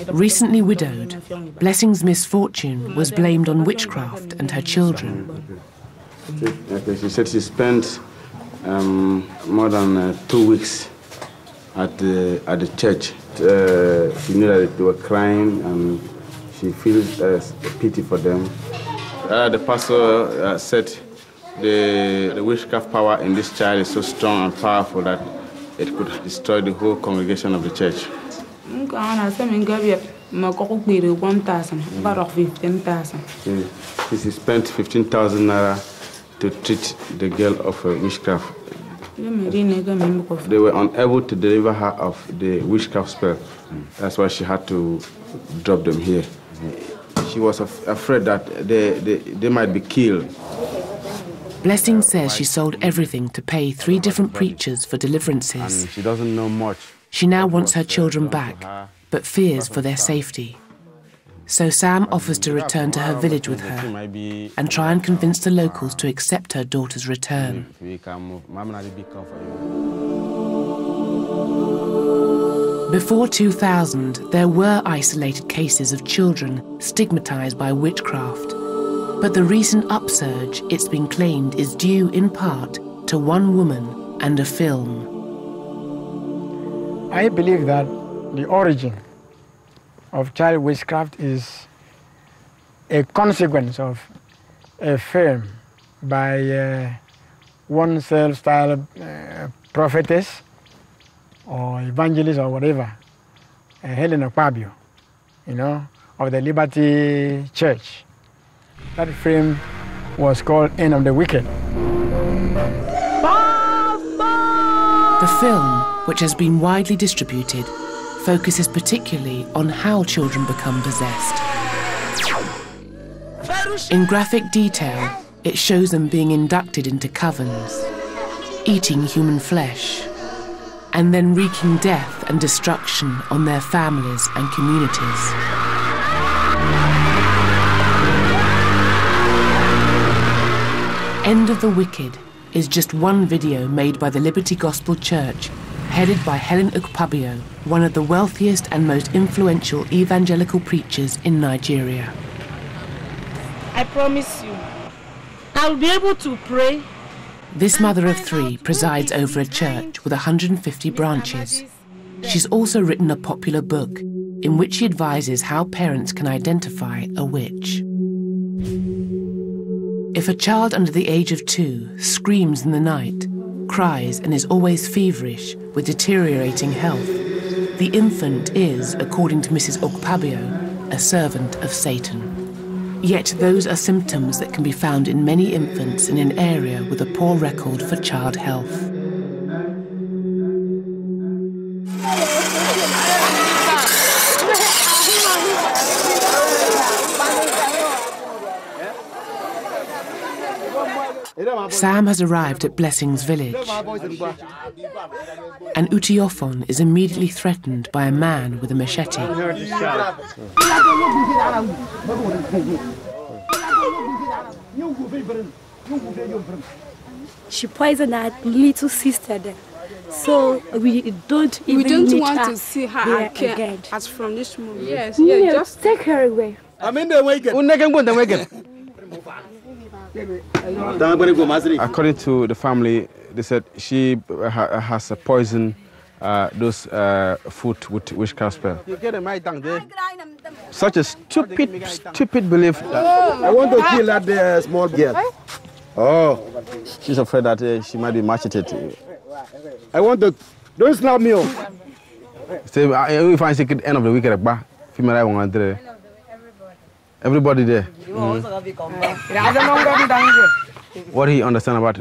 Recently widowed, Blessing's misfortune was blamed on witchcraft and her children. Okay, she said she spent more than 2 weeks at the church. She knew that they were crying and she feels pity for them. The pastor said the witchcraft power in this child is so strong and powerful that it could destroy the whole congregation of the church. She spent 15,000 naira to treat the girl of witchcraft. They were unable to deliver her of the witchcraft spell. That's why she had to drop them here. She was afraid that they might be killed. Blessing says she sold everything to pay 3 different preachers for deliverances. And she doesn't know much. She now wants her children back, but fears for their safety. So Sam offers to return to her village with her and try and convince the locals to accept her daughter's return. Before 2000, there were isolated cases of children stigmatized by witchcraft. But the recent upsurge, it's been claimed, is due in part to one woman and a film. I believe that the origin of child witchcraft is a consequence of a film by one self-styled prophetess or evangelist or whatever, Helen Okpabio, of the Liberty Church. That film was called End of the Wicked. The film, which has been widely distributed, focuses particularly on how children become possessed. In graphic detail, it shows them being inducted into covens, eating human flesh, and then wreaking death and destruction on their families and communities. End of the Wicked is just one video made by the Liberty Gospel Church, headed by Helen Okpabio, one of the wealthiest and most influential evangelical preachers in Nigeria. I promise you, I'll be able to pray. This mother of 3 presides over a church with 150 branches. She's also written a popular book in which she advises how parents can identify a witch. If a child under the age of 2 screams in the night, cries and is always feverish with deteriorating health, the infant is, according to Mrs. Okpabio, a servant of Satan. Yet those are symptoms that can be found in many infants in an area with a poor record for child health. Sam has arrived at Blessing's village. An Utiophon is immediately threatened by a man with a machete. She poisoned our little sister there. So we don't want to see her again. As from this moment. Yes, yeah, just take her away. I'm in the wagon. According to the family, they said she has poisoned those food with witchcraft spell. Such a stupid belief. I want to kill that small girl. Oh, she's afraid that she might be macheted. I want to. Don't slap me off. Say, we find the end of the wicked. Everybody there. What he understands about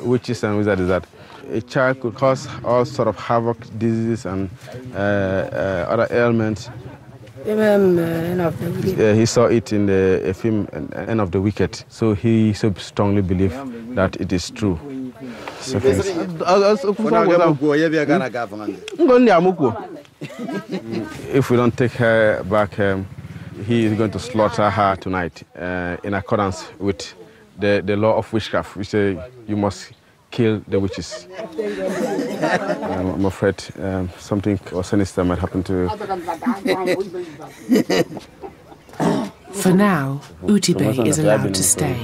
witches and wizards is that a child could cause all sort of havoc, diseases, and other ailments. He saw it in the film End of the Wicked, so he so strongly believes that it is true. So if we don't take her back, he is going to slaughter her tonight in accordance with the law of witchcraft. We say you must kill the witches. I'm afraid something sinister might happen to... For now, Utibe is allowed to stay.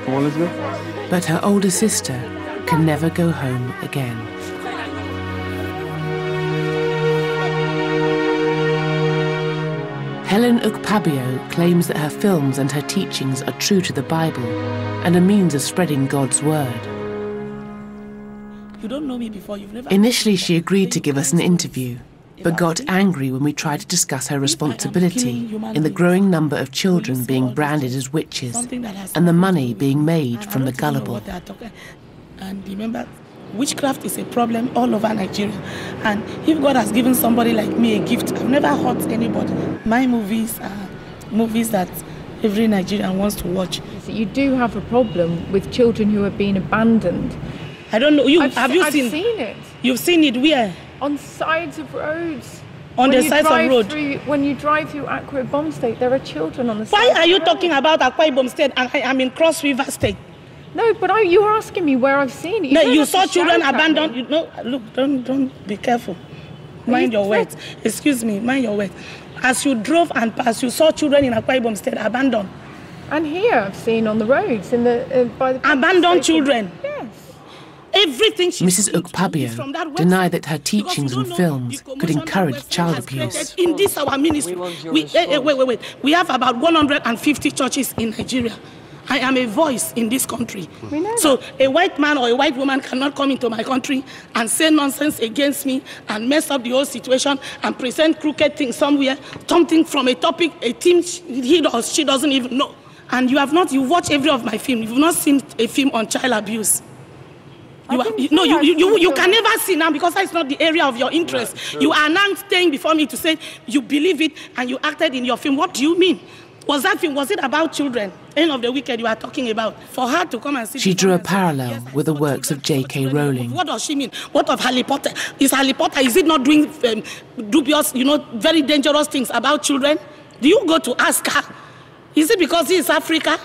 Come on, let's go. But her older sister can never go home again. Helen Ukpabio claims that her films and her teachings are true to the Bible and a means of spreading God's word. You don't know me before, you've never... Initially, she agreed to give us an interview, but got angry when we tried to discuss her responsibility in the growing number of children being branded as witches and the money being made from the gullible. And remember, witchcraft is a problem all over Nigeria. And if God has given somebody like me a gift, I've never hurt anybody. My movies are movies that every Nigerian wants to watch. You do have a problem with children who are being abandoned. I don't know. I've seen it. You've seen it where? On sides of roads. On the sides of roads? When you drive through Akwa Ibom State, there are children on the side. Why are you talking about Akwa Ibom State? I'm in Cross River State. No, but you were asking me where I've seen it. No, you saw children abandoned. Look, don't be careful. Mind your words. Excuse me, mind your words. As you drove and passed, you saw children in Akwa Ibom State abandoned. And here I've seen on the roads by the abandoned children. Yes. Everything Mrs. Ukpabio denied that her teachings and films could encourage child abuse. In this our ministry, wait. We have about 150 churches in Nigeria. I am a voice in this country. So a white man or a white woman cannot come into my country and say nonsense against me and mess up the whole situation and present crooked things somewhere, something from a topic, a team he or she doesn't even know. And you watch every of my film. You've not seen a film on child abuse. You can never see now because that's not the area of your interest. You are now staying before me to say you believe it and you acted in your film. What do you mean? Was it about children? End of the wicked you are talking about. For her to come and see... She drew a parallel with the works of J.K. Rowling. What does she mean? What of Harry Potter? Is it not doing dubious, very dangerous things about children? Do you go to ask her? Is it because he is Africa?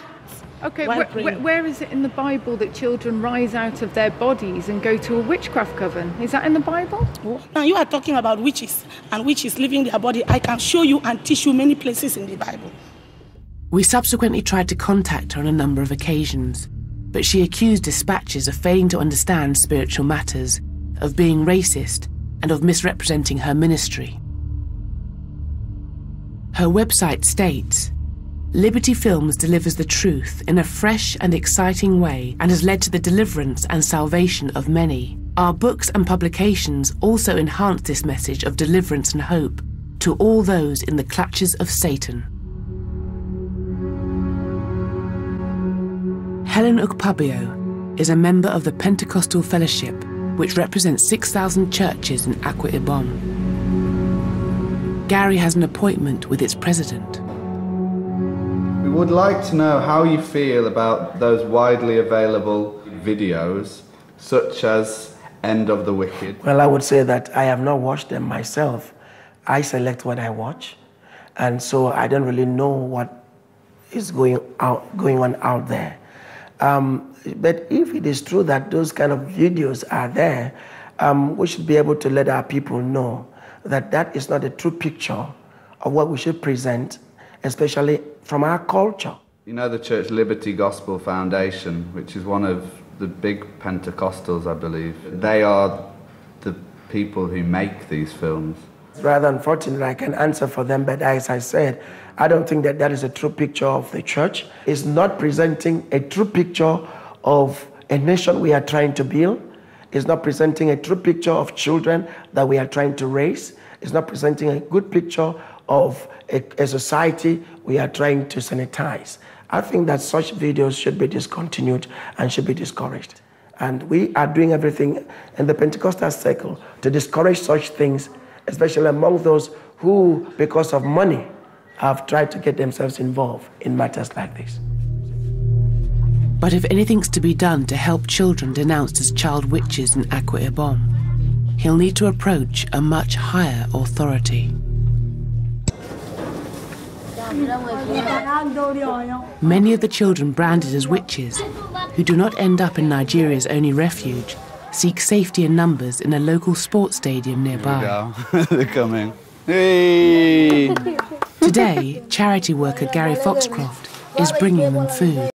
Okay, where is it in the Bible that children rise out of their bodies and go to a witchcraft coven? Is that in the Bible? Now you are talking about witches and witches leaving their body. I can show you and teach you many places in the Bible. We subsequently tried to contact her on a number of occasions, but she accused dispatches of failing to understand spiritual matters, of being racist, and of misrepresenting her ministry. Her website states, Liberty Films delivers the truth in a fresh and exciting way and has led to the deliverance and salvation of many. Our books and publications also enhance this message of deliverance and hope to all those in the clutches of Satan. Helen Ukpabio is a member of the Pentecostal Fellowship, which represents 6,000 churches in Akwa Ibom. Gary has an appointment with its president. We would like to know how you feel about those widely available videos, such as End of the Wicked. Well, I would say that I have not watched them myself. I select what I watch, and so I don't really know what is going on out there. But if it is true that those kind of videos are there, we should be able to let our people know that that is not a true picture of what we should present, especially from our culture. You know the Church Liberty Gospel Foundation, which is one of the big Pentecostals, I believe. They are the people who make these films. Rather unfortunately, I can answer for them, but as I said, I don't think that that is a true picture of the church. It's not presenting a true picture of a nation we are trying to build. It's not presenting a true picture of children that we are trying to raise. It's not presenting a good picture of a society we are trying to sanitize. I think that such videos should be discontinued and should be discouraged. And we are doing everything in the Pentecostal circle to discourage such things, especially among those who, because of money, have tried to get themselves involved in matters like this. But if anything's to be done to help children denounced as child witches in Akwa Ibom, he'll need to approach a much higher authority. Many of the children branded as witches, who do not end up in Nigeria's only refuge, seek safety in numbers in a local sports stadium nearby. They're coming. Hey! Today, charity worker Gary Foxcroft is bringing them food.